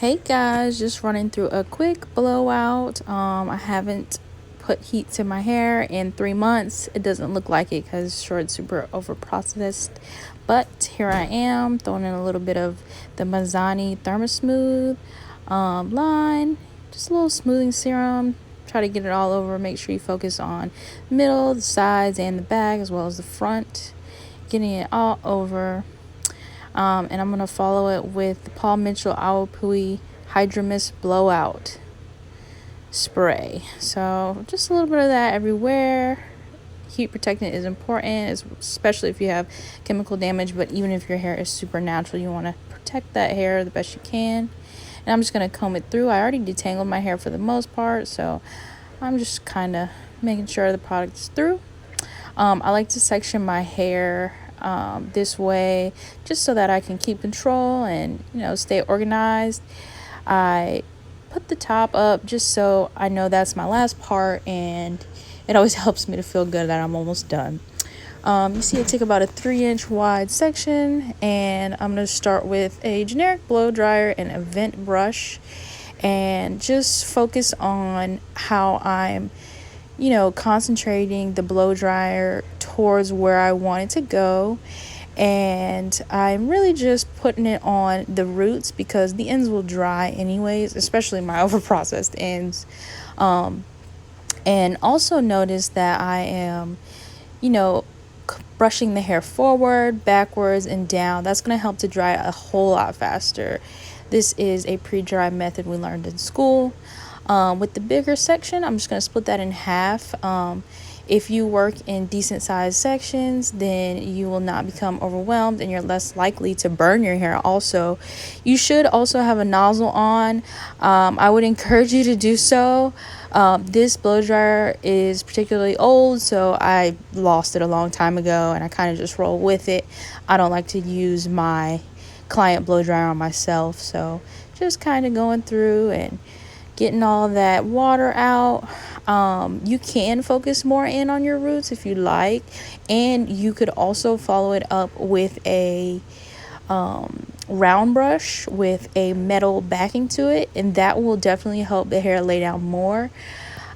Hey guys, just running through a quick blowout. I haven't put heat to my hair in 3 months. It doesn't look like it because sure it's super over processed, but here I am throwing in a little bit of the Mazzani Thermosmooth line, just a little smoothing serum. Try to get it all over. Make sure you focus on middle, the sides, and the back as well as the front. Getting it all over. And I'm going to follow it with the Paul Mitchell Awapui Hydro Mist Blowout spray. So just a little bit of that everywhere. Heat protectant is important, especially if you have chemical damage, but even if your hair is super natural, you want to protect that hair the best you can. And I'm just going to comb it through. I already detangled my hair for the most part, so I'm just kind of making sure the product is through. I like to section my hair this way just so that I can keep control and stay organized. I put the top up just so I know that's my last part, and it always helps me to feel good that I'm almost done. You see I take about a 3-inch wide section, and I'm going to start with a generic blow dryer and a vent brush and just focus on how I'm concentrating the blow dryer towards where I want it to go. And I'm really just putting it on the roots because the ends will dry anyways, especially my overprocessed ends. And also notice that I am, brushing the hair forward, backwards, and down. That's going to help to dry a whole lot faster. This is a pre-dry method we learned in school. With the bigger section, I'm just going to split that in half. If you work in decent sized sections, then you will not become overwhelmed and you're less likely to burn your hair. Also, you should also have a nozzle on. I would encourage you to do so. This blow dryer is particularly old, so I lost it a long time ago and I kind of just roll with it. I don't like to use my client blow dryer on myself, so just kind of going through and getting all that water out. You can focus more in on your roots if you like, and you could also follow it up with a round brush with a metal backing to it, and that will definitely help the hair lay down more.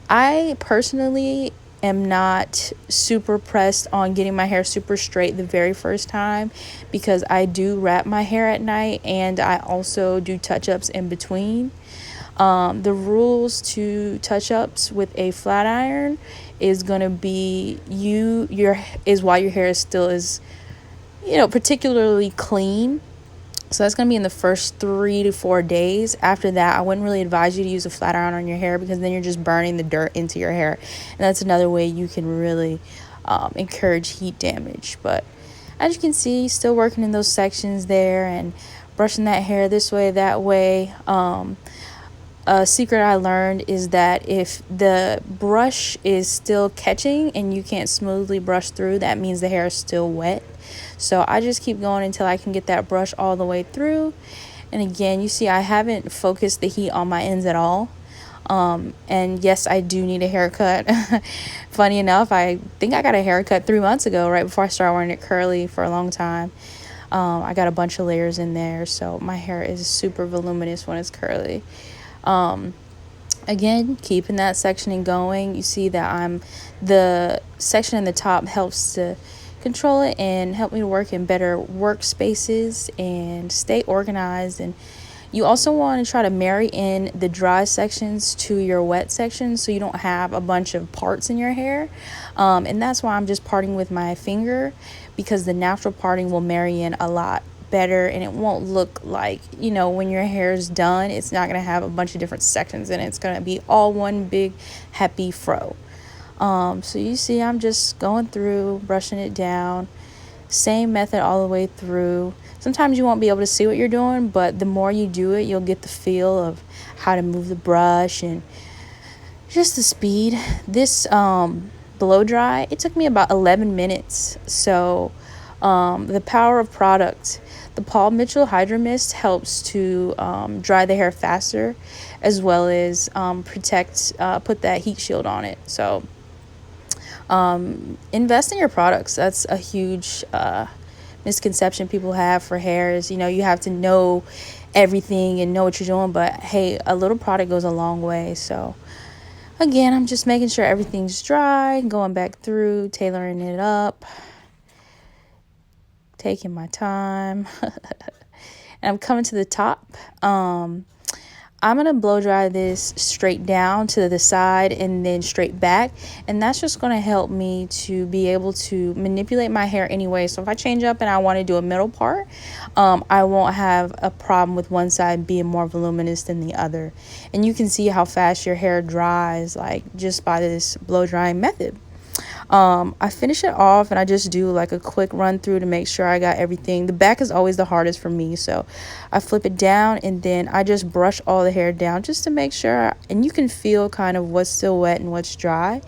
I personally am not super pressed on getting my hair super straight the very first time because I do wrap my hair at night and I also do touch-ups in between. The rules to touch-ups with a flat iron is going to be while your hair is still particularly clean. So that's going to be in the first 3 to 4 days. After that, I wouldn't really advise you to use a flat iron on your hair because then you're just burning the dirt into your hair. And that's another way you can really encourage heat damage. But as you can see, still working in those sections there and brushing that hair this way, that way. A secret I learned is that if the brush is still catching and you can't smoothly brush through, that means the hair is still wet. So I just keep going until I can get that brush all the way through. And again, you see I haven't focused the heat on my ends at all. And yes, I do need a haircut. Funny enough, I think I got a haircut 3 months ago, right before I started wearing it curly for a long time. I got a bunch of layers in there, so my hair is super voluminous when it's curly. Again, keeping that sectioning going. You see that the section in the top helps to control it and help me to work in better workspaces and stay organized. And you also want to try to marry in the dry sections to your wet sections so you don't have a bunch of parts in your hair. And that's why I'm just parting with my finger, because the natural parting will marry in a lot better and it won't look like, when your hair is done, it's not going to have a bunch of different sections in it. It's going to be all one big happy fro. So you see I'm just going through, brushing it down, same method all the way through. Sometimes you won't be able to see what you're doing, but the more you do it, you'll get the feel of how to move the brush and just the speed. This blow dry, it took me about 11 minutes. So the power of product. The Paul Mitchell Hydro Mist helps to dry the hair faster, as well as put that heat shield on it. So invest in your products. That's a huge misconception people have for hair is, you have to know everything and know what you're doing, but hey, a little product goes a long way. So again, I'm just making sure everything's dry, going back through, tailoring it up, taking my time. And I'm coming to the top. I'm going to blow dry this straight down to the side and then straight back. And that's just going to help me to be able to manipulate my hair anyway. So if I change up and I want to do a middle part, I won't have a problem with one side being more voluminous than the other. And you can see how fast your hair dries, like just by this blow drying method. I finish it off and I just do like a quick run through to make sure I got everything. The back is always the hardest for me, so I flip it down and then I just brush all the hair down just to make sure, and you can feel kind of what's still wet and what's dry.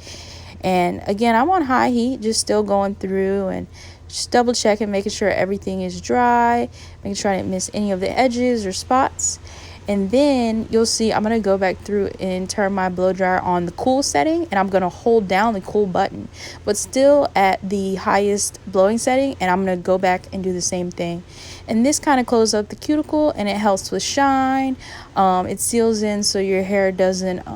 And again, I'm on high heat, just still going through and just double checking, making sure everything is dry, making sure I didn't miss any of the edges or spots. And then you'll see I'm going to go back through and turn my blow dryer on the cool setting, and I'm going to hold down the cool button but still at the highest blowing setting, and I'm going to go back and do the same thing. And this kind of closes up the cuticle and it helps with shine. It seals in so your hair doesn't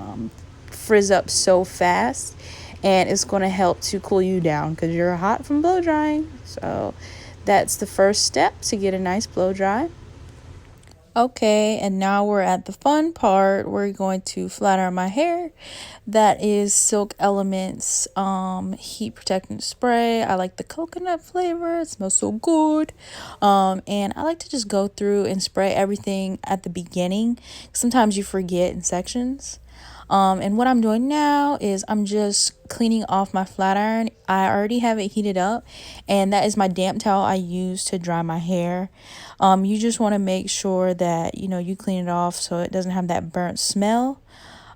frizz up so fast, and it's going to help to cool you down because you're hot from blow drying. So that's the first step to get a nice blow dry. Okay, and now we're at the fun part. We're going to flat iron my hair. That is Silk Elements heat protectant spray. I like the coconut flavor. It smells so good. And I like to just go through and spray everything at the beginning. Sometimes you forget in sections. And what I'm doing now is I'm just cleaning off my flat iron. I already have it heated up, and that is my damp towel I use to dry my hair. You just want to make sure that, you clean it off so it doesn't have that burnt smell.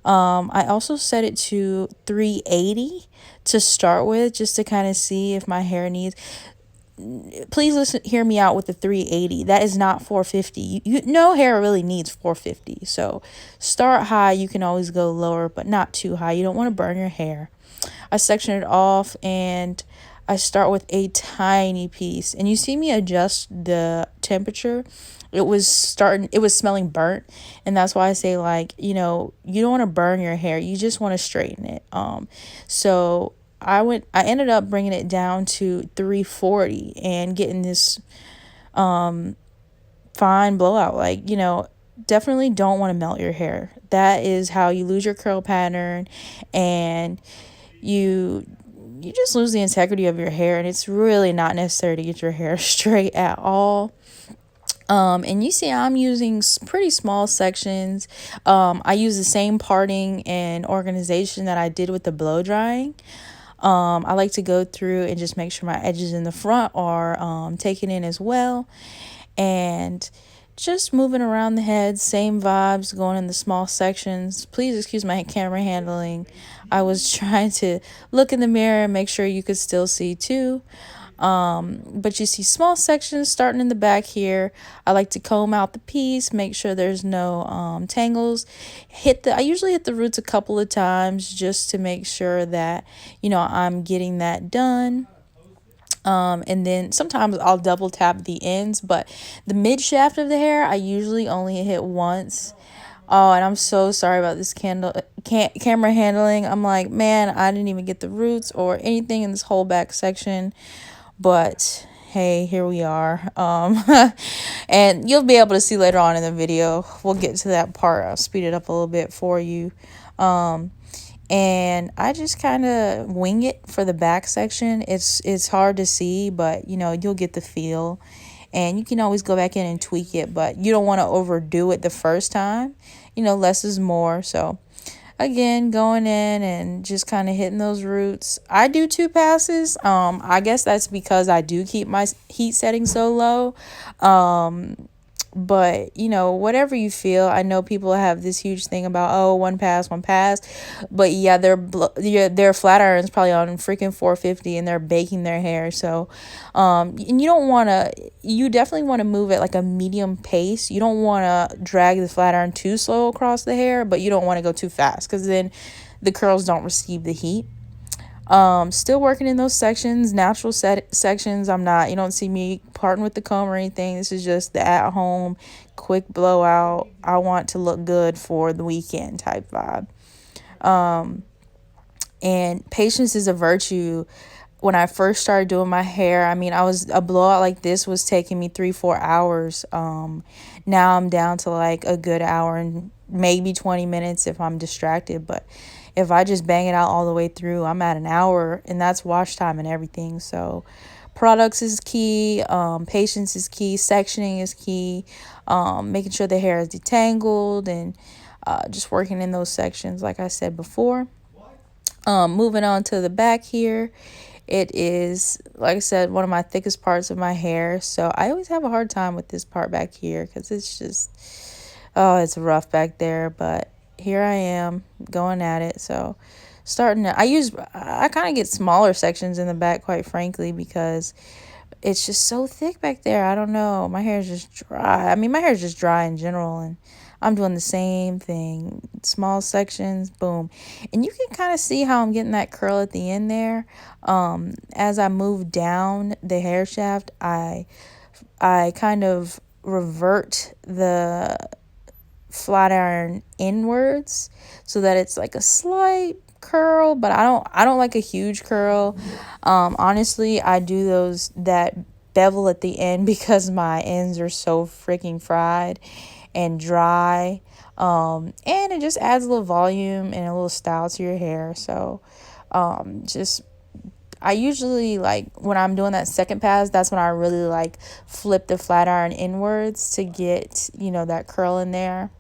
I also set it to 380 to start with, just to kind of see if my hair needs. Please hear me out with the 380. That is not 450. No hair really needs 450. So start high. You can always go lower, but not too high. You don't want to burn your hair. I section it off and I start with a tiny piece. And you see me adjust the temperature. It was smelling burnt, and that's why I say, you don't want to burn your hair. You just want to straighten it. So I ended up bringing it down to 340 and getting this fine blowout. Definitely don't want to melt your hair. That is how you lose your curl pattern, and you just lose the integrity of your hair, and it's really not necessary to get your hair straight at all. And you see I'm using pretty small sections. I use the same parting and organization that I did with the blow drying. I like to go through and just make sure my edges in the front are taken in as well. And just moving around the head, same vibes, going in the small sections. Please excuse my camera handling. I was trying to look in the mirror and make sure you could still see too. But you see small sections starting in the back here. I like to comb out the piece, make sure there's no tangles. I usually hit the roots a couple of times just to make sure that I'm getting that done. And then sometimes I'll double tap the ends, but the mid shaft of the hair I usually only hit once. Oh, and I'm so sorry about this camera handling. I'm like, man, I didn't even get the roots or anything in this whole back section. But hey, here we are. And you'll be able to see later on in the video. We'll get to that part. I'll speed it up a little bit for you. And I just kind of wing it for the back section. It's hard to see, but you'll get the feel. And you can always go back in and tweak it, but you don't want to overdo it the first time. Less is more. So again, going in and just kind of hitting those roots. I do 2 passes. I guess that's because I do keep my heat setting so low. But whatever you feel. I know people have this huge thing about one pass, but yeah, their flat iron's probably on freaking 450 and they're baking their hair. So and you definitely want to move at like a medium pace. You don't want to drag the flat iron too slow across the hair, but you don't want to go too fast because then the curls don't receive the heat. Still working in those sections, natural sections. You don't see me parting with the comb or anything. This is just the at home quick blowout. I want to look good for the weekend type vibe. And patience is a virtue. When I first started doing my hair, I mean, a blowout like this was taking me 3-4 hours. Now I'm down to like a good hour and maybe 20 minutes if I'm distracted. But if I just bang it out all the way through, I'm at an hour, and that's wash time and everything. So products is key, patience is key, sectioning is key, making sure the hair is detangled, and just working in those sections like I said before. Moving on to the back here, it is, like I said, one of my thickest parts of my hair. So I always have a hard time with this part back here because it's just, oh, it's rough back there. But here I am going at it. So I kind of get smaller sections in the back, quite frankly, because it's just so thick back there. I don't know. My hair is just dry. I mean, my hair is just dry in general, and I'm doing the same thing. Small sections, boom. And you can kind of see how I'm getting that curl at the end there. As I move down the hair shaft, I kind of revert the flat iron inwards so that it's like a slight curl, but I don't like a huge curl. Honestly, I do that bevel at the end because my ends are so freaking fried and dry. And it just adds a little volume and a little style to your hair. So just I usually, like, when I'm doing that second pass, that's when I really like flip the flat iron inwards to get, that curl in there.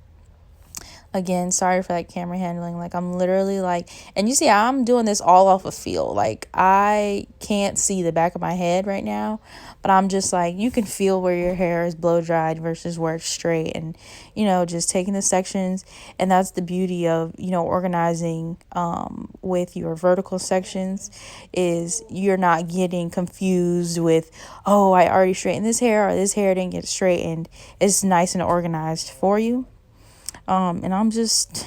Again, sorry for that camera handling. Like, I'm literally like, and you see, I'm doing this all off of feel. Like, I can't see the back of my head right now, but I'm just like, you can feel where your hair is blow dried versus where it's straight, and just taking the sections. And that's the beauty of organizing with your vertical sections, is you're not getting confused with, oh, I already straightened this hair, or this hair didn't get straightened. It's nice and organized for you. And I'm just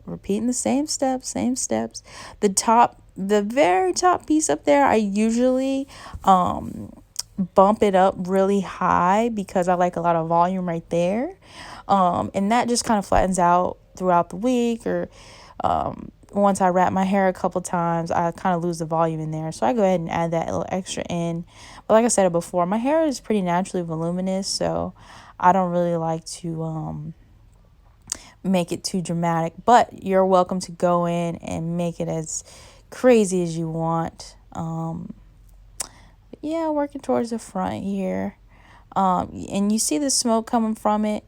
repeating the same steps. The very top piece up there, I usually bump it up really high because I like a lot of volume right there. And that just kind of flattens out throughout the week, or once I wrap my hair a couple times, I kind of lose the volume in there. So I go ahead and add that little extra in. But like I said before, my hair is pretty naturally voluminous, so I don't really like to make it too dramatic, but you're welcome to go in and make it as crazy as you want. Yeah, working towards the front here. And you see the smoke coming from it.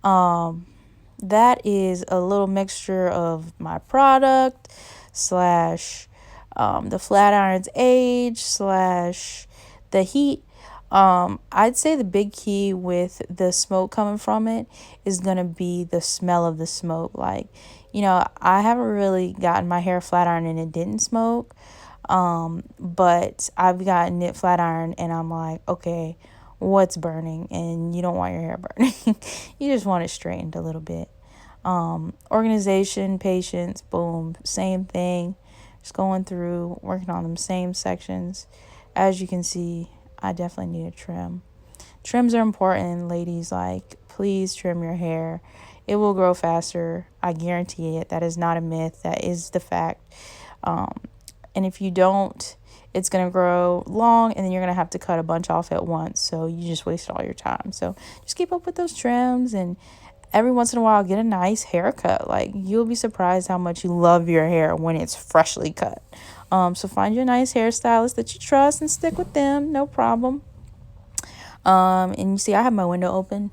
That is a little mixture of my product slash the flat iron's age slash the heat. I'd say the big key with the smoke coming from it is going to be the smell of the smoke. Like, I haven't really gotten my hair flat iron and it didn't smoke. But I've gotten it flat iron and I'm like, okay, what's burning? And you don't want your hair burning. You just want it straightened a little bit. Organization, patience, boom, same thing. Just going through, working on them same sections. As you can see, I definitely need a trim. Trims are important, ladies. Like, please trim your hair. It will grow faster. I guarantee it. That is not a myth. That is the fact. And if you don't, it's going to grow long, and then you're going to have to cut a bunch off at once. So you just wasted all your time. So just keep up with those trims, and every once in a while, get a nice haircut. Like, you'll be surprised how much you love your hair when it's freshly cut. So find you a nice hairstylist that you trust and stick with them. No problem. And you see, I have my window open.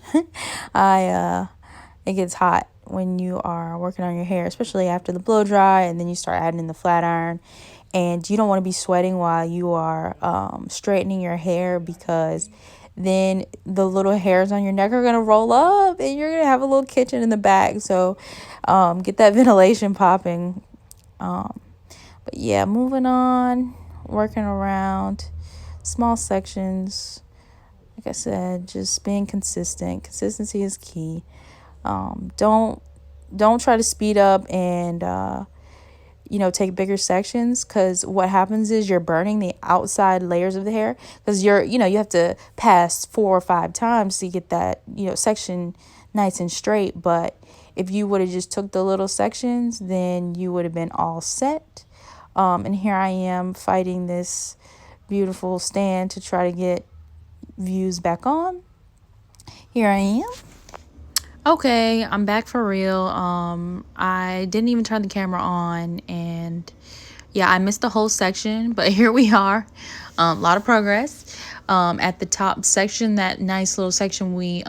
It gets hot when you are working on your hair, especially after the blow dry, and then you start adding in the flat iron. And you don't want to be sweating while you are straightening your hair, because then the little hairs on your neck are going to roll up and you're going to have a little kitchen in the back. So get that ventilation popping. But yeah, moving on, working around small sections. Like I said, just being consistent. Consistency is key. Don't try to speed up and take bigger sections, because what happens is you're burning the outside layers of the hair, because you have to pass 4 or 5 times to get that, section nice and straight. But if you would have just took the little sections, then you would have been all set. And here I am fighting this beautiful stand to try to get views back on. Here I am. Okay, I'm back for real. I didn't even turn the camera on, and yeah, I missed the whole section, but here we are. A lot of progress. At the top section, that nice little section we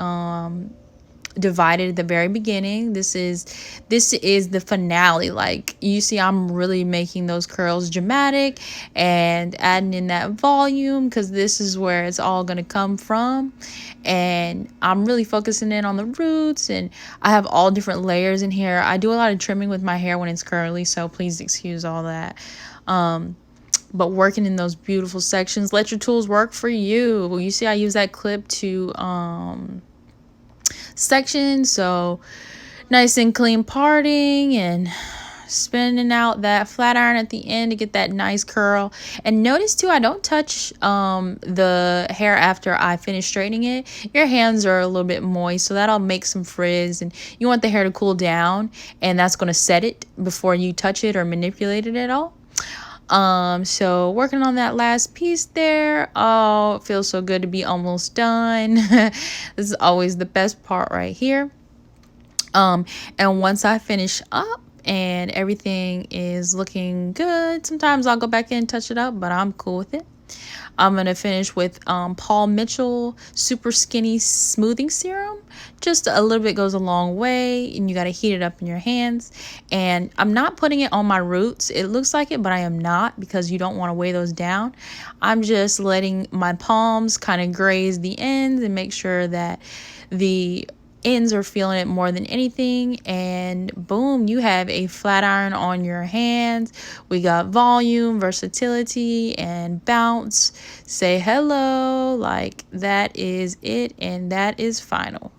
divided at the very beginning. This is the finale. Like, you see, I'm really making those curls dramatic and adding in that volume, because this is where it's all going to come from. And I'm really focusing in on the roots, and I have all different layers in here. I do a lot of trimming with my hair when it's curly, so please excuse all that. But working in those beautiful sections. Let your tools work for you. You see, I use that clip to section, so nice and clean parting, and spinning out that flat iron at the end to get that nice curl. And notice too, I don't touch the hair after I finish straightening it. Your hands are a little bit moist, so that'll make some frizz, and you want the hair to cool down, and that's going to set it before you touch it or manipulate it at all. So working on that last piece there. Oh, it feels so good to be almost done. This is always the best part right here. And once I finish up and everything is looking good, sometimes I'll go back in and touch it up, but I'm cool with it. I'm going to finish with Paul Mitchell Super Skinny Smoothing Serum. Just a little bit goes a long way, and you got to heat it up in your hands. And I'm not putting it on my roots. It looks like it, but I am not, because you don't want to weigh those down. I'm just letting my palms kind of graze the ends and make sure that the ends are feeling it more than anything. And boom, you have a flat iron on your hands. We got volume, versatility, and bounce. Say hello. Like, that is it, and that is final.